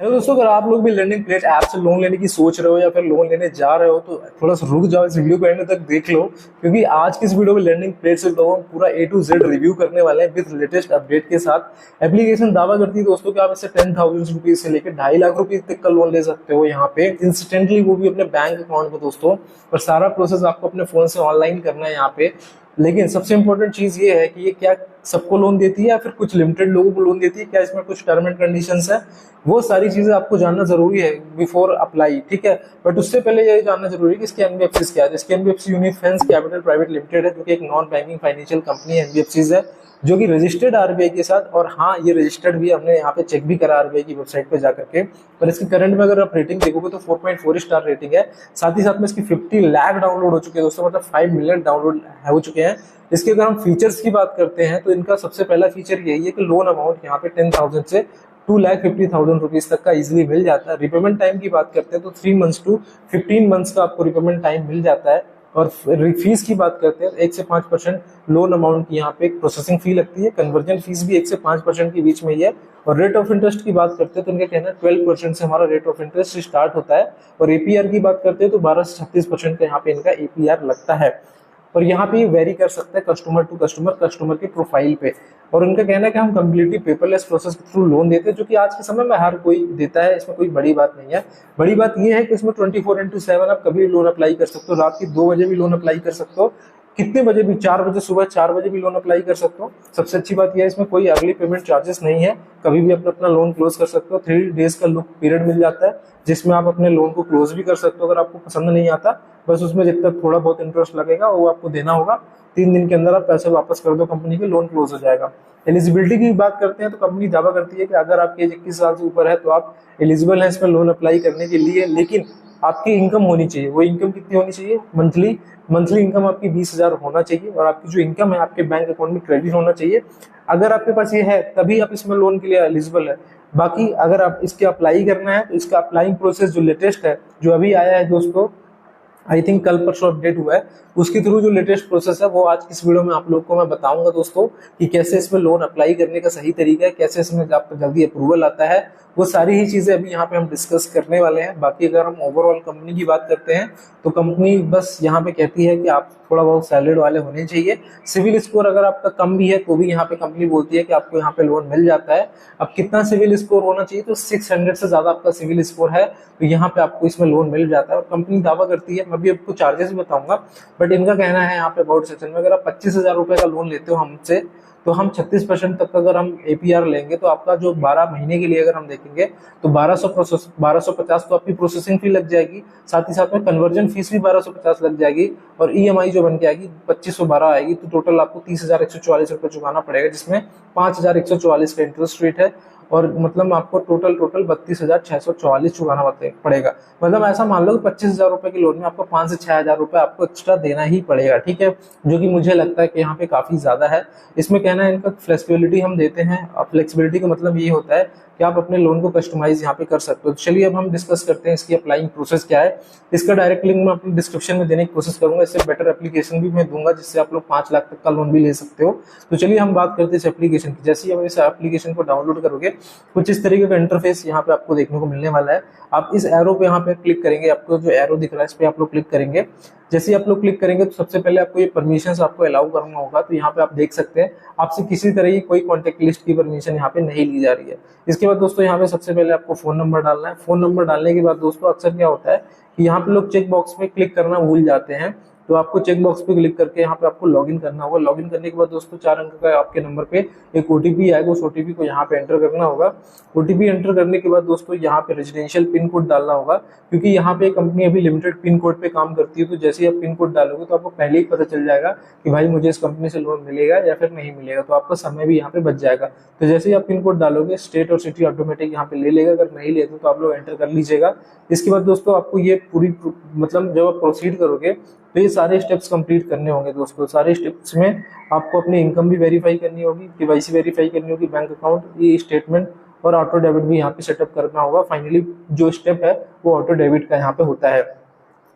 Hello दोस्तों, अगर आप लोग भी लर्निंग प्लेट ऐप से लोन लेने की सोच रहे हो या फिर लोन लेने जा रहे हो तो थोड़ा सा रुक जाओ, इस वीडियो को एंड तक देख लो। क्योंकि आज की इस वीडियो में लर्निंग प्लेट से तो हम पूरा ए टू जेड रिव्यू करने वाले हैं विद लेटेस्ट अपडेट के साथ। एप्लीकेशन दावा करती है दोस्तों कि आप इससे 10,000 रुपीज से लेकर 2.5 लाख रुपीज तक का लोन ले सकते हो यहाँ पे इंस्टेंटली, वो भी अपने बैंक अकाउंट में दोस्तों। और सारा प्रोसेस आपको अपने फोन से ऑनलाइन करना है यहाँ पे। लेकिन सबसे इंपॉर्टेंट चीज ये है कि ये क्या सबको लोन देती है या फिर कुछ लिमिटेड लोगों को लोन देती है, क्या इसमें कुछ टर्म एंड कंडीशंस है, वो सारी चीजें आपको जानना जरूरी है बिफोर अप्लाई। ठीक है, बट उससे पहले ये जानना जरूरी है कि इसके एनबीएफसी क्या है। इसके एनबीएफसी यूनिफाइनेंस कैपिटल प्राइवेट लिमिटेड है, जो कि एक non banking financial company NBFC है, जो कि रजिस्टर्ड आरबीआई के साथ। और हाँ, ये रजिस्टर्ड भी, हमने यहाँ पे चेक भी करा आरबीआई की वेबसाइट पे जाकर के। और इसकी करंट में अगर आप रेटिंग देखोगे तो 4.4 स्टार रेटिंग है। साथ ही साथ में इसकी 50 लाख डाउनलोड हो चुके हैं दोस्तों, मतलब 5 मिलियन डाउनलोड हो चुके हैं। इसके अगर हम फीचर्स की बात करते हैं तो इनका सबसे पहला फीचर यही है कि लोन अमाउंट यहाँ पे 10,000 से 2,50,000 रुपीज तक का इजिली मिल जाता है। रिपेमेंट टाइम की बात करते हैं तो 3 मंथ्स टू 15 मंथ्स का आपको रिपेमेंट टाइम मिल जाता है। और फीस की बात करते हैं 1 से 5% लोन अमाउंट की यहाँ पे एक प्रोसेसिंग फी लगती है। कन्वर्जन फीस भी 1 से 5% के बीच में ही है। और रेट ऑफ इंटरेस्ट की बात करते हैं तो इनका कहना है 12% से हमारा रेट ऑफ इंटरेस्ट स्टार्ट होता है। और एपीआर की बात करते हैं तो 12 से 36% का यहाँ पे इनका एपीआर लगता है। और यहाँ पे वेरी कर सकते हैं कस्टमर टू कस्टमर, कस्टमर के प्रोफाइल पे। और उनका कहना है कि हम कम्प्लीटली पेपरलेस प्रोसेस के थ्रू लोन देते हैं, जो कि आज के समय में हर कोई देता है, इसमें कोई बड़ी बात नहीं है। बड़ी बात यह है कि इसमें 24/7 आप कभी भी लोन अप्लाई कर सकते हो। रात के 2 बजे भी लोन अप्लाई कर सकते हो, कितने बजे भी, 4 बजे, सुबह 4 बजे भी लोन अप्लाई कर सकते हो। सबसे अच्छी बात यह है इसमें कोई अर्ली पेमेंट चार्जेस नहीं है, कभी भी अपना लोन क्लोज कर सकते हो। 3 डेज का लुक पीरियड मिल जाता है, जिसमें आप अपने लोन को क्लोज भी कर सकते हो अगर आपको पसंद नहीं आता। बस उसमें जितना थोड़ा बहुत इंटरेस्ट लगेगा वो आपको देना होगा। 3 दिन के अंदर आप पैसे वापस कर दो कंपनी के, लोन क्लोज हो जाएगा। एलिजिबिलिटी की बात करते हैं तो कंपनी दावा करती है कि अगर आपकी एज 21 साल से ऊपर है तो आप एलिजिबल हैं इसमें लोन अप्लाई करने के लिए। लेकिन आपकी इनकम होनी चाहिए। वो इनकम कितनी होनी चाहिए? मंथली इनकम आपकी 20,000 होना चाहिए। और आपकी जो इनकम है आपके बैंक अकाउंट में क्रेडिट होना चाहिए। अगर आपके पास ये है तभी आप इसमें लोन के लिए एलिजिबल है। बाकी अगर आप इसके अप्लाई करना है तो इसका अप्लाइंग प्रोसेस जो लेटेस्ट है, जो अभी आया है दोस्तों, आई थिंक कल परसों अपडेट हुआ है, उसके थ्रू जो लेटेस्ट प्रोसेस है वो आज इस वीडियो में आप लोग को मैं बताऊंगा दोस्तों, कि कैसे इसमें लोन अप्लाई करने का सही तरीका है, कैसे इसमें आपको जल्दी अप्रूवल आता है। वो सारी ही चीजें अभी यहाँ पे हम डिस्कस करने वाले हैं। बाकी अगर हम ओवरऑल कंपनी की बात करते हैं तो कंपनी बस यहाँ पे कहती है कि आप थोड़ा बहुत सैलरी वाले होने चाहिए। सिविल स्कोर अगर आपका कम भी है तो भी यहाँ पे कंपनी बोलती है कि आपको यहाँ पे लोन मिल जाता है। अब कितना सिविल स्कोर होना चाहिए? तो 600 से ज्यादा आपका सिविल स्कोर है तो यहाँ पे आपको इसमें लोन मिल जाता है। और कंपनी दावा करती है, मैं भी आपको चार्जेस भी बताऊंगा, बट इनका कहना है यहाँ पे अबाउट सेक्शन में, अगर आप 25,000 रुपए का लोन लेते हो हमसे तो हम 36% तक अगर हम एपीआर लेंगे तो आपका जो 12 महीने के लिए अगर हम देखेंगे तो 1250 तो आपकी प्रोसेसिंग फी लग जाएगी। साथ ही साथ में कन्वर्जन फीस भी 1250 लग जाएगी। और ईएमआई जो बन के आएगी 2512 आएगी। तो टोटल आपको 30,144 रुपए चुकाना पड़ेगा, जिसमें 5,144 का इंटरेस्ट रेट है। और मतलब आपको टोटल 32,644 चुकाना पड़ेगा। मतलब ऐसा मान लो कि 25,000 रुपए के लोन में आपको 5 से 6,000 रुपए आपको एक्स्ट्रा देना ही पड़ेगा। ठीक है, जो कि मुझे लगता है कि यहाँ पे काफी ज्यादा है। इसमें कहना है इनका फ्लेक्सिबिलिटी हम देते हैं। अब फ्लेक्सिबिलिटी का मतलब ये होता है कि आप अपने लोन को कस्टमाइज यहाँ पे कर सकते हो। चलिए अब हम डिस्कस करते हैं इसकी अप्लाइंग प्रोसेस क्या है। इसका डायरेक्ट लिंक मैं अपनी डिस्क्रिप्शन में देने की कोशिश करूंगा। इससे बेटर एप्लीकेशन भी मैं दूंगा जिससे आप लोग 5 लाख तक का लोन भी ले सकते हो। तो चलिए हम बात करते हैं इस एप्लीकेशन की। जैसे ही आप इस एप्लीकेशन को डाउनलोड करोगे कुछ इस तरीके का इंटरफेस यहाँ पे आपको देखने को मिलने वाला है। आप इस एरो पे यहाँ पे क्लिक करेंगे, आपको जो एरो दिख रहा है इस पे आप लोग क्लिक करेंगे। जैसे ही आप लोग क्लिक करेंगे तो सबसे पहले आपको ये परमिशंस आपको अलाउ करना होगा। तो यहाँ पे आप देख सकते हैं आपसे किसी तरह की कोई कॉन्टेक्ट लिस्ट की परमिशन यहाँ पे नहीं ली जा रही है। इसके बाद दोस्तों यहाँ पे सबसे पहले आपको फोन नंबर डालना है। फोन नंबर डालने के बाद दोस्तों अक्सर क्या होता है कि यहाँ पे लोग चेक बॉक्स पे क्लिक करना भूल जाते हैं। तो आपको चेक बॉक्स पे क्लिक करके यहाँ पे आपको लॉगिन करना होगा। लॉगिन करने के बाद दोस्तों 4 अंक का आपके नंबर पे एक ओटीपी आएगा, उस ओटीपी को यहाँ पे एंटर करना होगा। ओटीपी एंटर करने के बाद दोस्तों यहाँ पे रेजिडेंशियल पिन कोड डालना होगा, क्योंकि यहाँ पे कंपनी अभी लिमिटेड पिन कोड पे काम करती है। तो जैसे ही आप पिन कोड डालोगे तो आपको पहले ही पता चल जाएगा कि भाई मुझे इस कंपनी से लोन मिलेगा या फिर नहीं मिलेगा। तो आपका समय भी यहाँ पे बच जाएगा। तो जैसे ही आप पिन कोड डालोगे स्टेट और सिटी ऑटोमेटिक यहाँ पे ले लेगा। अगर नहीं लेते तो आप लोग एंटर कर लीजिएगा। इसके बाद दोस्तों आपको ये पूरी मतलब जब आप प्रोसीड करोगे तो ये सारे स्टेप्स कंप्लीट करने होंगे दोस्तों। सारे स्टेप्स में आपको अपनी इनकम भी वेरीफाई करनी होगी, केवाईसी वेरीफाई करनी होगी, बैंक अकाउंट, ई स्टेटमेंट और ऑटो डेबिट भी यहाँ पे सेटअप करना होगा। फाइनली जो स्टेप है वो ऑटो डेबिट का यहाँ पे होता है।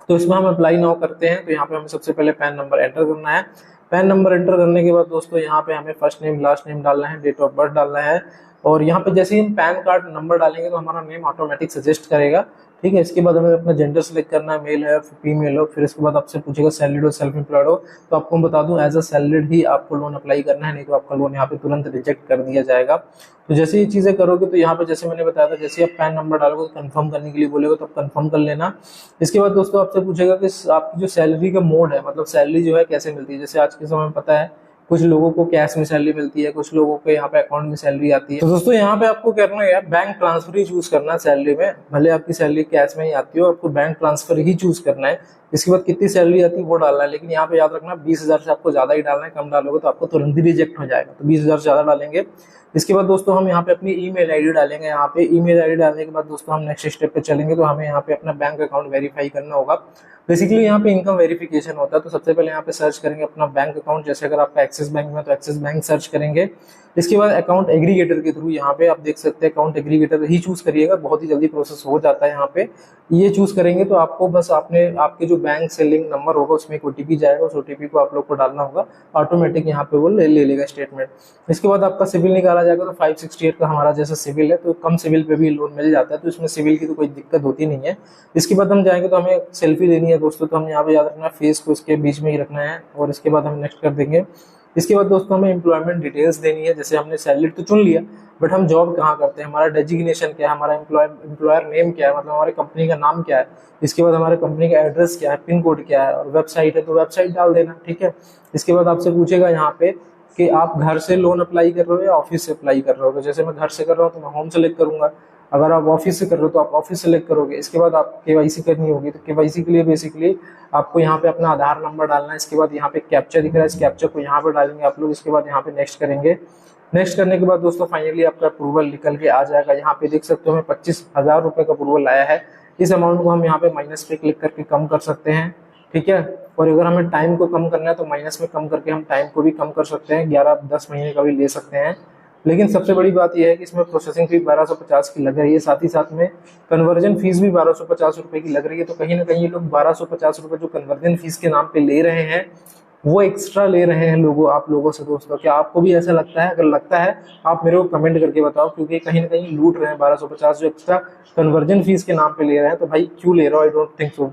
तो इसमें हम अप्लाई नाउ करते हैं। तो यहाँ पे हमें सबसे पहले पैन नंबर एंटर करना है। पैन नंबर एंटर करने के बाद दोस्तों यहाँ पे हमें फर्स्ट नेम लास्ट नेम डालना है, डेट ऑफ बर्थ डालना है, और यहाँ पे जैसे ही हम पैन कार्ड नंबर डालेंगे तो हमारा नेम ऑटोमेटिक सजेस्ट करेगा, ठीक है। इसके बाद हमें अपना जेंडर सेलेक्ट करना है, मेल है फीमेल हो, फिर इसके बाद आपसे पूछेगा सैलरीड हो सेल्फ एम्प्लॉयड हो, तो आपको बता दूं एज अ सैलरीड ही आपको लोन अप्लाई करना है, नहीं तो आपका लोन यहाँ पे तुरंत रिजेक्ट कर दिया जाएगा। तो जैसे ये चीजें करोगे तो यहाँ पे जैसे मैंने बताया था, जैसे आप पैन नंबर डालोगे तो कंफर्म करने के लिए बोलेगा तो आप कंफर्म कर लेना। इसके बाद दोस्तों आपसे पूछेगा कि आपकी जो सैलरी का मोड है, मतलब सैलरी जो है कैसे मिलती है। जैसे आज के समय में पता है कुछ लोगों को कैश में सैलरी मिलती है, कुछ लोगों को यहाँ पे अकाउंट में सैलरी आती है। तो दोस्तों यहाँ पे आपको करना है बैंक ट्रांसफर ही चूज करना है सैलरी में, भले आपकी सैलरी कैश में ही आती हो, आपको बैंक ट्रांसफर ही चूज करना है। इसके बाद कितनी सैलरी आती है वो डालना है, लेकिन यहाँ पे याद रखना 20,000 से आपको ज्यादा ही डालना है, कम डालोगे तो आपको तुरंत ही रिजेक्ट हो जाएगा, तो 20,000 से ज्यादा डालेंगे। इसके बाद दोस्तों हम यहाँ पे अपनी ईमेल आईडी डालेंगे। यहाँ पे ईमेल आईडी डालने के बाद दोस्तों हम नेक्स्ट स्टेप पे चलेंगे, तो हमें यहाँ पे अपना बैंक अकाउंट वेरीफाई करना होगा। बेसिकली यहाँ पे इनकम वेरिफिकेशन होता है, तो सबसे पहले यहाँ पे सर्च करेंगे अपना बैंक अकाउंट। जैसे अगर आपका एक्सिस बैंक में तो एक्सिस बैंक सर्च करेंगे। इसके बाद अकाउंट एग्रीगेटर के थ्रू यहाँ पे आप देख सकते हैं अकाउंट एग्रीगेटर ही चूज करिएगा, बहुत ही जल्दी प्रोसेस हो जाता है। यहाँ पे ये चूज करेंगे तो आपको बस आपके जो बैंक से लिंक नंबर होगा उसमें एक ओटीपी जाएगा, उस ओटीपी को आप लोग को डालना होगा, ऑटोमेटिक यहाँ पे वो ले लेगा स्टेटमेंट। इसके बाद आपका सिविल निकाला जाएगा, तो 568 का हमारा जैसा सिविल है, तो कम सिविल पे भी लोन मिल जाता है, तो इसमें सिविल की तो कोई दिक्कत होती नहीं है। इसके बाद हम जाएंगे तो हमें सेल्फी लेनी है दोस्तों, तो हम यहाँ पे याद रखना फेस को इसके बीच में ही रखना है, और इसके बाद हम नेक्स्ट कर देंगे। इसके बाद दोस्तों हमें एम्प्लॉयमेंट डिटेल्स देनी है। जैसे हमने सैलरी तो चुन लिया, बट हम जॉब कहाँ करते हैं, हमारा डेजिग्नेशन क्या है, हमारा एम्प्लॉयर नेम क्या है, मतलब हमारे कंपनी का नाम क्या है। इसके बाद हमारे कंपनी का एड्रेस क्या है, पिन कोड क्या है, और वेबसाइट है तो वेबसाइट डाल देना, ठीक है। इसके बाद आपसे पूछेगा यहाँ पे कि आप घर से लोन अप्लाई कर रहे हो या ऑफिस से अप्लाई कर रहे हो। तो जैसे मैं घर से कर रहा हूँ तो मैं होम सेलेक्ट करूंगा, अगर आप ऑफिस से कर रहे हो तो आप ऑफिस सेलेक्ट करोगे। इसके बाद आप केवाईसी करनी होगी, तो केवाईसी के लिए बेसिकली आपको यहाँ पे अपना आधार नंबर डालना है। इसके बाद यहाँ पे कैप्चा दिख रहा है, इस कैप्चा को यहाँ पे डालेंगे आप लोग। इसके बाद यहाँ पे नेक्स्ट करेंगे। नेक्स्ट करने के बाद दोस्तों फाइनली आपका अप्रूवल निकल के आ जाएगा। यहाँ पे देख सकते हो हमें 25,000 रुपए का अप्रूवल आया है। इस अमाउंट को हम यहाँ पे माइनस पे क्लिक करके कम कर सकते हैं, ठीक है। और अगर हमें टाइम को कम करना है तो माइनस में कम करके हम टाइम को भी कम कर सकते हैं, 11-10 महीने का भी ले सकते हैं। लेकिन सबसे बड़ी बात यह है कि इसमें प्रोसेसिंग फी 1250 की लग रही है, साथ ही साथ में कन्वर्जन फीस भी 1250 रुपए की लग रही है। तो कहीं ना कहीं ये लोग 1250 रुपए जो कन्वर्जन फीस के नाम पे ले रहे हैं वो एक्स्ट्रा ले रहे हैं आप लोगों से दोस्तों। क्या आपको भी ऐसा लगता है? अगर लगता है आप मेरे को कमेंट करके बताओ, क्योंकि कहीं ना कहीं लूट रहे हैं 1250 जो एक्स्ट्रा कन्वर्जन फीस के नाम पे ले रहे हैं। तो भाई क्यों ले रहा हो? I don't think so.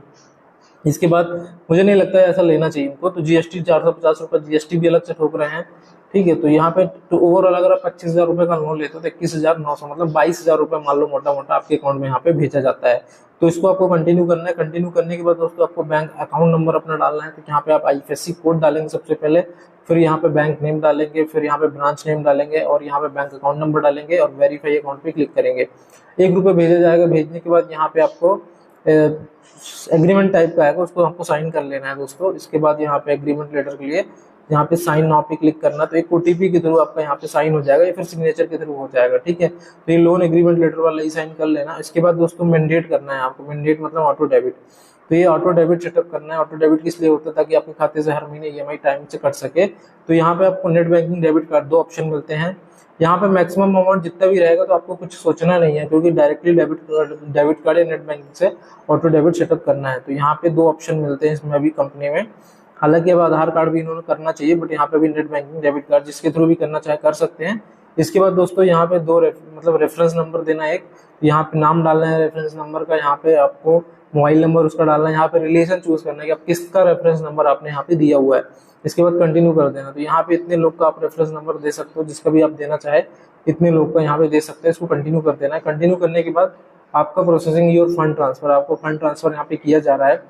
इसके बाद मुझे नहीं लगता है ऐसा लेना चाहिए इनको। तो जीएसटी 450 रुपए जीएसटी भी अलग से ठोक रहे हैं, ठीक है। तो यहाँ पे तो ओवरऑल अगर आप 25,000 रुपए का लोन लेते हो तो 21,900 मतलब 22,000 रुपए मान लो मोटा मोटा आपके अकाउंट में यहाँ पे भेजा जाता है। तो इसको आपको कंटिन्यू करना है। कंटिन्यू करने के बाद दोस्तों आपको बैंक अकाउंट नंबर अपना डालना है। तो यहाँ पे आप आईएफएससी कोड डालेंगे सबसे पहले, फिर यहाँ पे बैंक नेम डालेंगे, फिर यहाँ पे ब्रांच नेम डालेंगे, और यहाँ पे बैंक अकाउंट नंबर डालेंगे, और वेरीफाई अकाउंट पे क्लिक करेंगे। 1 रुपये भेजा जाएगा। भेजने के बाद यहाँ पे आपको एग्रीमेंट टाइप का आएगा, उसको आपको साइन कर लेना है दोस्तों। इसके बाद यहाँ पे एग्रीमेंट लेटर के लिए यहाँ पे साइन नाउ पे क्लिक करना। तो एक ओटीपी के थ्रू आपका यहाँ पे साइन हो जाएगा या फिर सिग्नेचर के थ्रू हो जाएगा, ठीक है। तो ये लोन एग्रीमेंट लेटर वाला ही साइन कर लेना। इसके बाद दोस्तों मैंडेट करना है आपको। मैंडेट मतलब ऑटो डेबिट। तो ये ऑटो डेबिट सेटअप करना है। ऑटो डेबिट किस लिए होता है? ताकि आपके खाते से हर महीने ईएमआई टाइम से कट सके। तो यहाँ पे आपको net banking debit card 2 option मिलते हैं। यहाँ पे मैक्सिमम अमाउंट जितना भी रहेगा तो आपको कुछ सोचना नहीं है, क्योंकि डायरेक्टली डेबिट कार्ड या नेट बैंकिंग से ऑटो डेबिट सेटअप करना है। तो यहाँ पे 2 ऑप्शन मिलते हैं इसमें अभी कंपनी में। हालांकि अब आधार कार्ड भी इन्होंने करना चाहिए, बट यहाँ पे भी नेट बैंकिंग डेबिट कार्ड जिसके थ्रू भी करना चाहे कर सकते हैं। इसके बाद दोस्तों यहाँ पे 2 मतलब रेफरेंस नंबर देना है। एक यहाँ पे नाम डालना है रेफरेंस नंबर का, यहाँ पे आपको मोबाइल नंबर उसका डालना है, यहाँ पे रिलेशन चूज करना है कि आप किसका रेफरेंस नंबर आपने यहाँ पे दिया हुआ है। इसके बाद कंटिन्यू कर देना। तो यहाँ पे इतने लोग का आप रेफरेंस नंबर दे सकते हो, जिसका भी आप देना चाहे इतने लोग का यहाँ पे दे सकते हैं। इसको कंटिन्यू कर देना है। कंटिन्यू करने के बाद आपका प्रोसेसिंग योर फंड ट्रांसफर, आपको फंड ट्रांसफर यहाँ पे किया जा रहा है।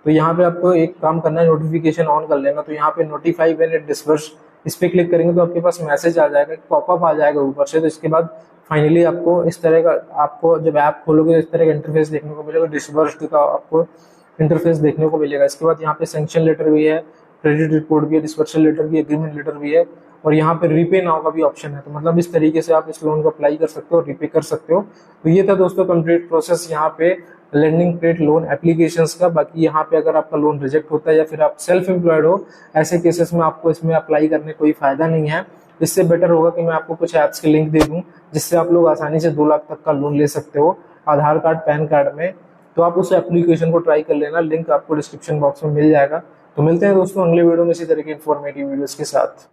तो यहाँ पे आपको एक काम करना है, नोटिफिकेशन ऑन कर लेना। तो यहाँ पे नोटिफाई व्हेन इट डिसबर्स, इस पे क्लिक करेंगे तो आपके पास मैसेज आ जाएगा, पॉपअप आ जाएगा ऊपर से। तो इसके बाद फाइनली आपको इस तरह का, आपको जब ऐप खोलोगे तो इस तरह का इंटरफेस देखने को मिलेगा, डिसबर्स्ड का आपको इंटरफेस देखने को मिलेगा। इसके बाद यहाँ पे सैंक्शन लेटर भी है, क्रेडिट रिपोर्ट भी है, डिस्पर्सल लेटर भी है, एग्रीमेंट लेटर भी है, और यहाँ पे रीपे नाउ का भी ऑप्शन है। तो मतलब इस तरीके से आप इस लोन को अप्लाई कर सकते हो और रीपे कर सकते हो। तो ये था दोस्तों कंप्लीट प्रोसेस यहाँ पे लैंडिंग क्रेडिट लोन एप्लीकेशंस का। बाकी यहाँ पे अगर आपका लोन रिजेक्ट होता है या फिर आप सेल्फ एम्प्लॉयड हो, ऐसे केसेस में आपको इसमें अप्लाई करने कोई फायदा नहीं है। इससे बेटर होगा कि मैं आपको कुछ ऐप्स के लिंक दे दूं, जिससे आप लोग आसानी से 2 लाख तक का लोन ले सकते हो आधार कार्ड पैन कार्ड में। तो आप उस एप्लीकेशन को ट्राई कर लेना, लिंक आपको डिस्क्रिप्शन बॉक्स में मिल जाएगा। तो मिलते हैं दोस्तों अगले वीडियो में इसी तरह की इन्फॉर्मेटिव वीडियोस के साथ।